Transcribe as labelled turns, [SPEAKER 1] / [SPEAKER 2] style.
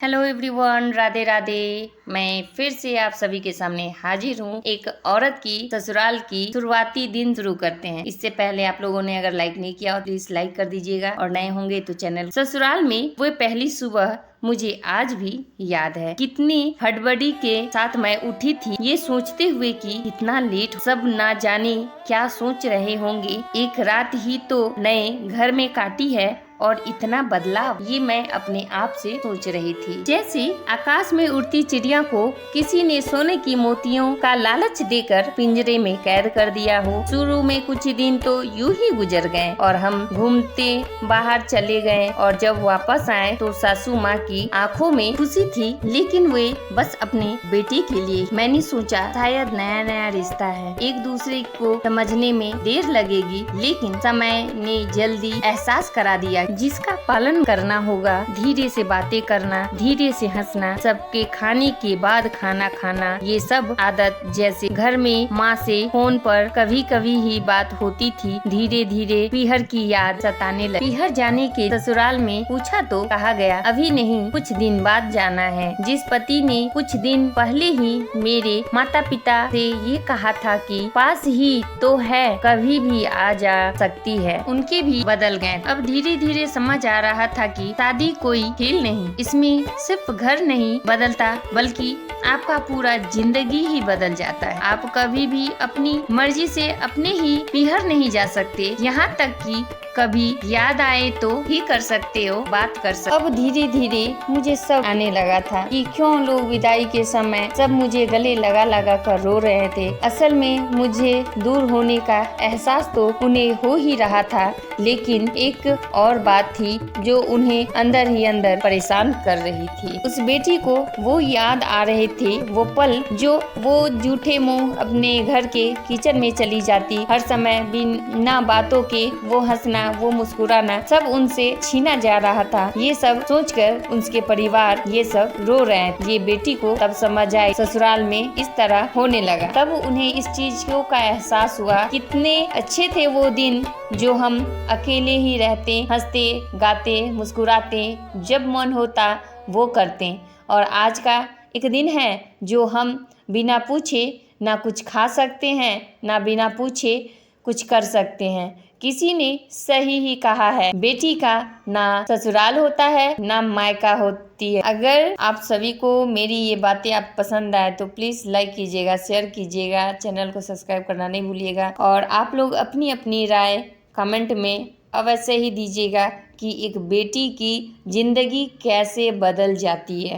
[SPEAKER 1] Hello everyone, Radhe Radhe. मैं फिर से आप सभी के सामने हाजिर हूँ। एक औरत की ससुराल की शुरुआती दिन शुरू करते हैं। इससे पहले आप लोगों ने अगर लाइक नहीं किया हो प्लीज लाइक कर दीजिएगा और नए होंगे तो चैनल। ससुराल में वो पहली सुबह मुझे आज भी याद है। कितनी हड़बड़ी के साथ मैं उठी थी, ये सोचते हुए कि इतना लेट, सब ना जाने क्या सोच रहे होंगे। एक रात ही तो नए घर में काटी है और इतना बदलाव, ये मैं अपने आप से सोच रही थी। जैसे आकाश में उड़ती चिड़िया को किसी ने सोने की मोतियों का लालच देकर पिंजरे में कैद कर दिया हो। शुरू में कुछ दिन तो यूं ही गुजर गए और हम घूमते बाहर चले गए, और जब वापस आए तो सासू माँ की आंखों में खुशी थी, लेकिन वे बस अपने बेटे के लिए। मैंने सोचा शायद नया नया रिश्ता है, एक दूसरे को समझने में देर लगेगी, लेकिन समय ने जल्दी एहसास करा दिया जिसका पालन करना होगा। धीरे से बातें करना, धीरे से हंसना, सबके खाने के बाद खाना खाना, ये सब आदत। जैसे घर में माँ से फोन पर कभी कभी ही बात होती थी, धीरे धीरे पीहर की याद सताने लगी। पीहर जाने के ससुराल में पूछा तो कहा गया अभी नहीं, कुछ दिन बाद जाना है। जिस पति ने कुछ दिन पहले ही मेरे माता पिता से ये कहा था कि पास ही तो है, कभी भी आ जा सकती है, उनके भी बदल गए। अब धीरे धीरे समझ आ रहा था कि शादी कोई खेल नहीं, इसमें सिर्फ घर नहीं बदलता बल्कि आपका पूरा जिंदगी ही बदल जाता है। आप कभी भी अपनी मर्जी से अपने ही पीहर नहीं जा सकते, यहाँ तक कि कभी याद आए तो ही कर सकते हो, बात कर सकते। अब धीरे धीरे मुझे सब आने लगा था कि क्यों लोग विदाई के समय सब मुझे गले लगा लगा कर रो रहे थे। असल में मुझे दूर होने का एहसास तो उन्हें हो ही रहा था, लेकिन एक और बात थी जो उन्हें अंदर ही अंदर परेशान कर रही थी। उस बेटी को वो याद आ रहे थे, वो पल जो वो झूठे मुंह अपने घर के किचन में चली जाती, हर समय बिना बातों के वो हंसना, वो मुस्कुराना, सब उनसे छीना जा रहा था। ये सब सोचकर उनके परिवार ये सब रो रहे हैं। ये बेटी को तब समझ आए ससुराल में इस तरह होने लगा। तब उन्हें इस चीज का एहसास हुआ, कितने अच्छे थे वो दिन जो हम अकेले ही रहते, हंसते गाते मुस्कुराते, जब मन होता वो करते। और आज का एक दिन है जो हम बिना पूछे ना कुछ खा सकते हैं, ना बिना पूछे कुछ कर सकते हैं। किसी ने सही ही कहा है, बेटी का ना ससुराल होता है ना मायका होती है। अगर आप सभी को मेरी ये बातें आप पसंद आए तो प्लीज लाइक कीजिएगा, शेयर कीजिएगा, चैनल को सब्सक्राइब करना नहीं भूलिएगा। और आप लोग अपनी अपनी राय कमेंट में अवश्य ही दीजिएगा कि एक बेटी की जिंदगी कैसे बदल जाती है।